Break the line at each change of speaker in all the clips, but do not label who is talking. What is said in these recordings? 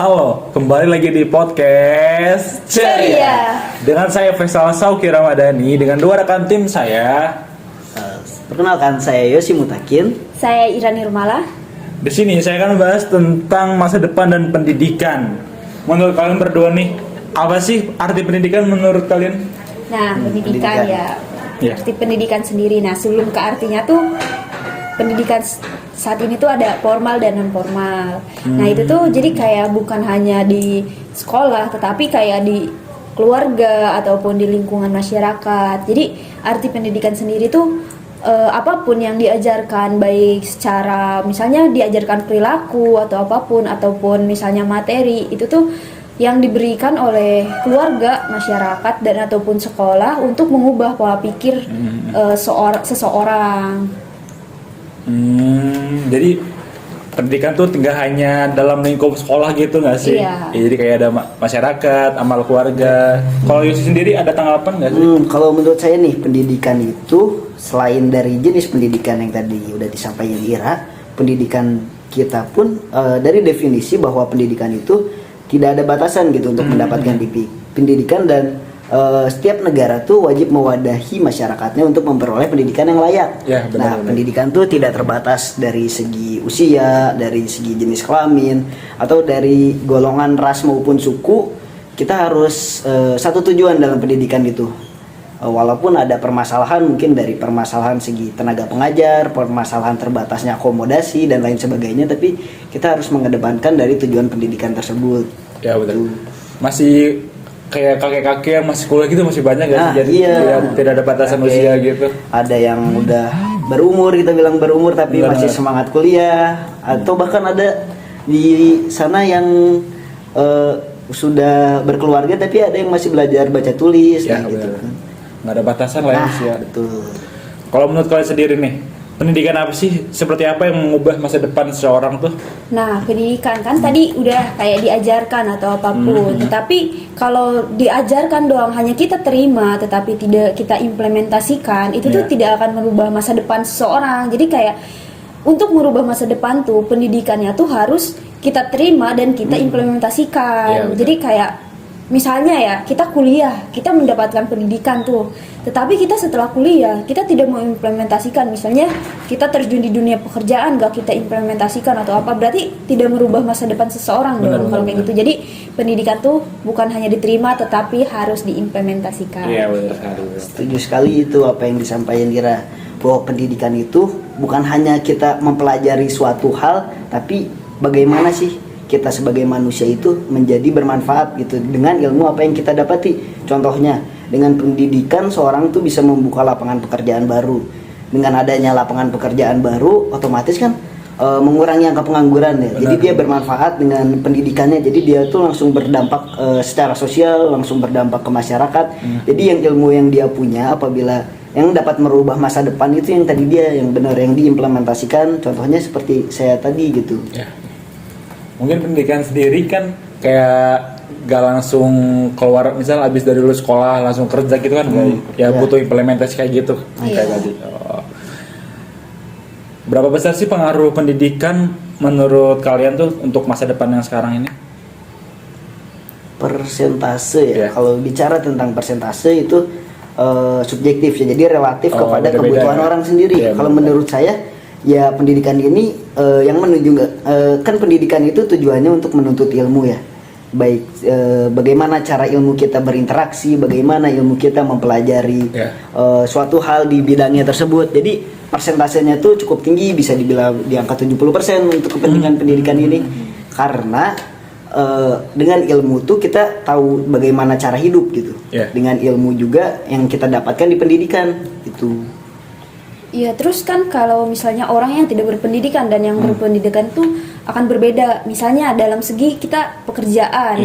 Halo, kembali lagi di podcast
Ceria.
Dengan saya Faisal Sauki Ramadhani dengan dua rekan tim saya.
Perkenalkan, saya Yosi Mutakin.
Saya Ira Nirmala.
Di sini saya akan membahas tentang masa depan dan pendidikan. Menurut kalian berdua nih, apa sih arti pendidikan menurut kalian?
Nah, pendidikan ya.
Ya.
Arti pendidikan sendiri. Nah, sebelum ke artinya tuh pendidikan saat ini tuh ada formal dan non formal. Nah, itu tuh jadi kayak bukan hanya di sekolah, tetapi kayak di keluarga ataupun di lingkungan masyarakat. Jadi arti pendidikan sendiri tuh apapun yang diajarkan, baik secara misalnya diajarkan perilaku atau apapun, ataupun misalnya materi, itu tuh yang diberikan oleh keluarga, masyarakat, dan ataupun sekolah untuk mengubah pola pikir seseorang.
Jadi pendidikan tuh tinggal hanya dalam lingkup sekolah gitu nggak sih?
Iya.
Ya, jadi kayak ada masyarakat, amal keluarga. Kalau Yosi sendiri ada tanggapan nggak sih?
Kalau menurut saya nih, pendidikan itu selain dari jenis pendidikan yang tadi udah disampaikan Ira, pendidikan kita pun dari definisi bahwa pendidikan itu tidak ada batasan gitu untuk mendapatkan pendidikan, dan setiap negara tuh wajib mewadahi masyarakatnya untuk memperoleh pendidikan yang layak.
Ya, benar.
Pendidikan tuh tidak terbatas dari segi usia, dari segi jenis kelamin, atau dari golongan ras maupun suku. Kita harus satu tujuan dalam pendidikan itu. Walaupun ada permasalahan, mungkin dari permasalahan segi tenaga pengajar, permasalahan terbatasnya akomodasi dan lain sebagainya, tapi kita harus mengedepankan dari tujuan pendidikan tersebut.
Ya betul. Masih kayak kakek-kakek yang masih kuliah gitu masih banyak nggak sih? Jadi tidak ada batasan usia gitu.
Ada yang udah berumur, kita bilang berumur tapi
Benar.
masih semangat kuliah, atau bahkan ada di sana yang sudah berkeluarga tapi ada yang masih belajar baca tulis,
Ya,
gitu.
nggak ada batasan lah ya usia.
Betul.
Kalau menurut kalian sendiri nih, pendidikan apa sih? Seperti apa yang mengubah masa depan seseorang tuh?
Nah, pendidikan kan tadi udah kayak diajarkan atau apapun. Tetapi kalau diajarkan doang hanya kita terima tetapi tidak kita implementasikan, itu tuh tidak akan merubah masa depan seseorang. Jadi kayak untuk merubah masa depan tuh pendidikannya tuh harus kita terima dan kita implementasikan. Jadi kayak misalnya ya, kita kuliah, kita mendapatkan pendidikan tuh. Tetapi kita setelah kuliah, kita tidak mau implementasikan. Misalnya kita terjun di dunia pekerjaan, gak kita implementasikan atau apa, berarti tidak merubah masa depan seseorang dong kalau kayak gitu. Jadi pendidikan tuh bukan hanya diterima, tetapi harus diimplementasikan.
Iya benar.
Setuju sekali itu apa yang disampaikan Ira, bahwa pendidikan itu bukan hanya kita mempelajari suatu hal, tapi bagaimana sih kita sebagai manusia itu menjadi bermanfaat gitu dengan ilmu apa yang kita dapati. Contohnya dengan pendidikan seorang tuh bisa membuka lapangan pekerjaan baru. Dengan adanya lapangan pekerjaan baru, otomatis kan mengurangi angka pengangguran ya. Jadi dia bermanfaat dengan pendidikannya. Jadi dia tuh langsung berdampak secara sosial, langsung berdampak ke masyarakat. Jadi yang ilmu yang dia punya apabila yang dapat merubah masa depan itu yang tadi dia yang benar yang diimplementasikan. Contohnya seperti saya tadi gitu.
Ya. Mungkin pendidikan sendiri kan kayak gak langsung keluar, misal abis dari lulus sekolah langsung kerja gitu kan, butuh implementasi kayak gitu. Kayak tadi. Berapa besar sih pengaruh pendidikan menurut kalian tuh untuk masa depan yang sekarang ini?
Persentase ya. Kalau bicara tentang persentase itu subjektif ya, jadi relatif kepada kebutuhan orang sendiri. Kalau menurut saya ya pendidikan ini yang menuju kan pendidikan itu tujuannya untuk menuntut ilmu ya, baik bagaimana cara ilmu kita berinteraksi, bagaimana ilmu kita mempelajari suatu hal di bidangnya tersebut. Jadi persentasenya tuh cukup tinggi, bisa dibilang di angka 70% untuk kepentingan pendidikan ini, karena dengan ilmu tuh kita tahu bagaimana cara hidup gitu. Dengan ilmu juga yang kita dapatkan di pendidikan itu.
Iya, terus kan kalau misalnya orang yang tidak berpendidikan dan yang berpendidikan tuh akan berbeda. Misalnya dalam segi kita pekerjaan.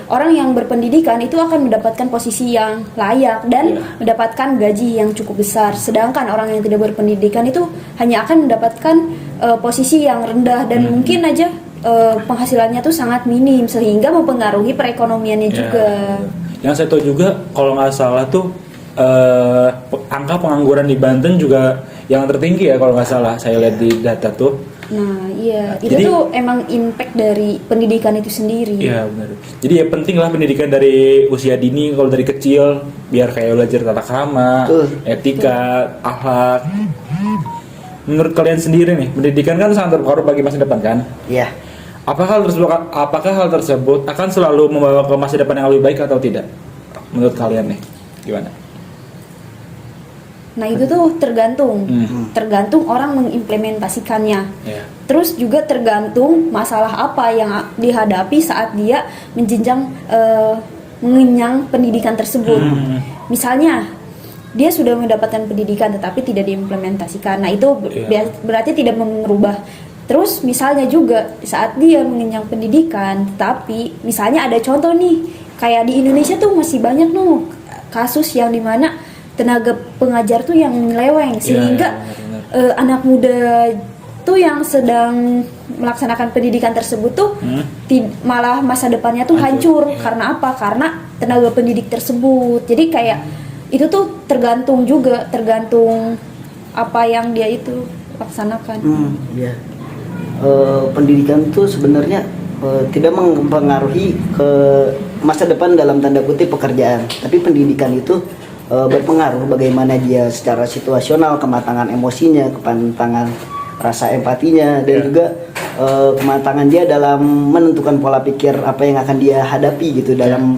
Orang yang berpendidikan itu akan mendapatkan posisi yang layak dan mendapatkan gaji yang cukup besar. Sedangkan orang yang tidak berpendidikan itu hanya akan mendapatkan posisi yang rendah dan mungkin aja penghasilannya tuh sangat minim, sehingga mempengaruhi perekonomiannya juga.
Yang saya tahu juga kalau nggak salah tuh angka pengangguran di Banten juga yang tertinggi ya kalau nggak salah, saya lihat di data tuh.
Nah, iya, itu
Jadi-
tuh emang impact dari pendidikan itu sendiri.
Iya benar. Jadi ya penting lah pendidikan dari usia dini kalau dari kecil biar kayak belajar tata krama,
Betul.
etika, akhlak. Menurut kalian sendiri nih, pendidikan kan sangat berpengaruh bagi masa depan kan?
Ya,
Apakah hal tersebut akan selalu membawa ke masa depan yang lebih baik atau tidak? Menurut kalian nih, gimana?
Nah, itu tuh tergantung.
Hmm.
Tergantung orang mengimplementasikannya.
Ya.
Terus juga tergantung masalah apa yang dihadapi saat dia mengenyang pendidikan tersebut. Misalnya dia sudah mendapatkan pendidikan tetapi tidak diimplementasikan. Nah, itu
Iya.
berarti tidak merubah. Terus misalnya juga saat dia mengenyang pendidikan tapi misalnya ada contoh nih, kayak di Indonesia tuh masih banyak kasus yang dimana tenaga pengajar tuh yang menyeleweng sehingga
benar.
anak muda tuh yang sedang melaksanakan pendidikan tersebut tuh malah masa depannya tuh hancur. Karena apa? Karena tenaga pendidik tersebut. Jadi kayak itu tuh tergantung apa yang dia itu laksanakan.
ya. Pendidikan itu sebenarnya tidak mempengaruhi ke masa depan dalam tanda kutip pekerjaan, tapi pendidikan itu berpengaruh bagaimana dia secara situasional, kematangan emosinya, kematangan rasa empatinya, dan juga kematangan dia dalam menentukan pola pikir apa yang akan dia hadapi gitu dalam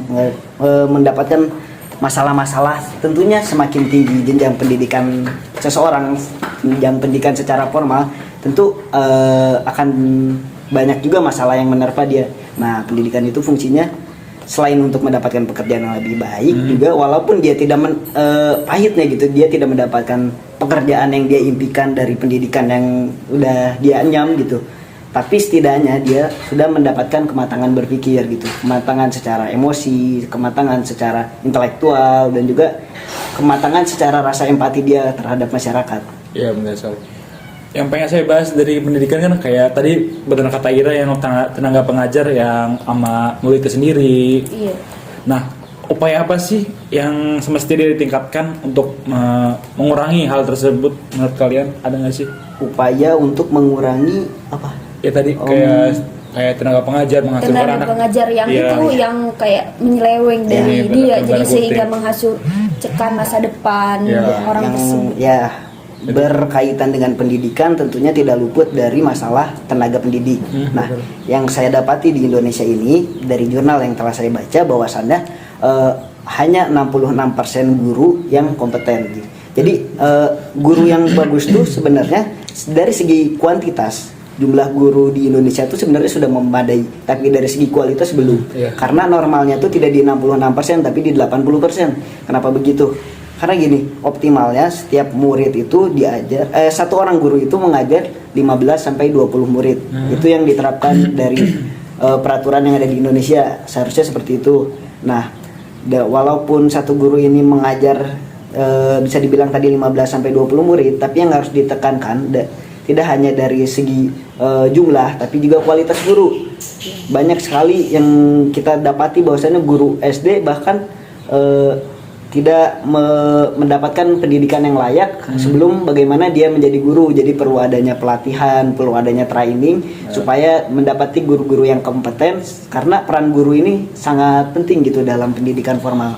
mendapatkan masalah-masalah. Tentunya semakin tinggi jenjang pendidikan seseorang, jenjang pendidikan secara formal, tentu akan banyak juga masalah yang menerpa dia. Nah, pendidikan itu fungsinya selain untuk mendapatkan pekerjaan yang lebih baik juga, walaupun dia tidak pahitnya gitu, dia tidak mendapatkan pekerjaan yang dia impikan dari pendidikan yang udah dia anyam gitu, tapi setidaknya dia sudah mendapatkan kematangan berpikir gitu, kematangan secara emosi, kematangan secara intelektual, dan juga kematangan secara rasa empati dia terhadap masyarakat.
Iya benar sekali. Yang pengen saya bahas dari pendidikan kan kayak tadi benar kata Ira yang tenaga pengajar yang sama muridnya sendiri.
Iya.
Nah, upaya apa sih yang semestinya ditingkatkan untuk mengurangi hal tersebut menurut kalian? Ada nggak sih?
Upaya untuk mengurangi apa?
Ya tadi kayak tenaga pengajar menghasilkan
Tenaga
anak.
pengajar yang
Iya.
itu yang kayak menyeleweng dari
Iya,
dia,
benar,
jadi
benar,
sehingga
kutip.
menghasilkan masa depan
Iya.
orang
yang
tersebut.
ya berkaitan dengan pendidikan tentunya tidak luput dari masalah tenaga pendidik. Nah, yang saya dapati di Indonesia ini dari jurnal yang telah saya baca bahwasannya hanya 66% guru yang kompeten. Jadi guru yang bagus tuh sebenarnya dari segi kuantitas jumlah guru di Indonesia itu sebenarnya sudah memadai, tapi dari segi kualitas belum.
Iya.
Karena normalnya tuh tidak di 66% tapi di 80%. Kenapa begitu? Karena gini, optimalnya setiap murid itu diajar, satu orang guru itu mengajar 15 sampai 20 murid. Itu yang diterapkan dari peraturan yang ada di Indonesia, seharusnya seperti itu. Nah, walaupun satu guru ini mengajar bisa dibilang tadi 15 sampai 20 murid, tapi yang harus ditekankan tidak hanya dari segi jumlah, tapi juga kualitas guru. Banyak sekali yang kita dapati bahwasanya guru SD bahkan tidak mendapatkan pendidikan yang layak sebelum bagaimana dia menjadi guru. Jadi perlu adanya pelatihan, perlu adanya training supaya mendapati guru-guru yang kompeten, karena peran guru ini sangat penting gitu dalam pendidikan formal.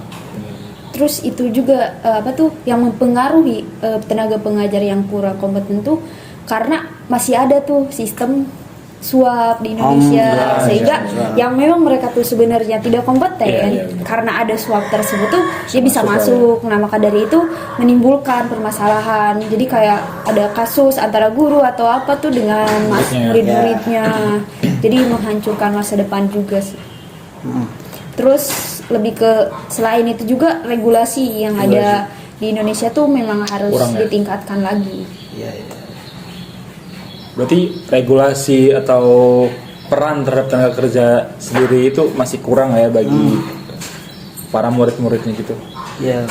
Terus itu juga yang mempengaruhi tenaga pengajar yang kurang kompeten tuh karena masih ada tuh sistem suap di Indonesia, sehingga yang memang mereka tuh sebenarnya tidak kompeten, karena ada suap tersebut tuh dia bisa masuk. Nah, maka dari itu menimbulkan permasalahan. Jadi kayak ada kasus antara guru atau apa tuh dengan murid-muridnya, jadi menghancurkan masa depan juga sih. Terus lebih ke selain itu juga regulasi yang ada di Indonesia tuh memang harus ditingkatkan lagi.
Berarti regulasi atau peran terhadap tenaga kerja sendiri itu masih kurang ya bagi para murid-muridnya gitu.
Ya.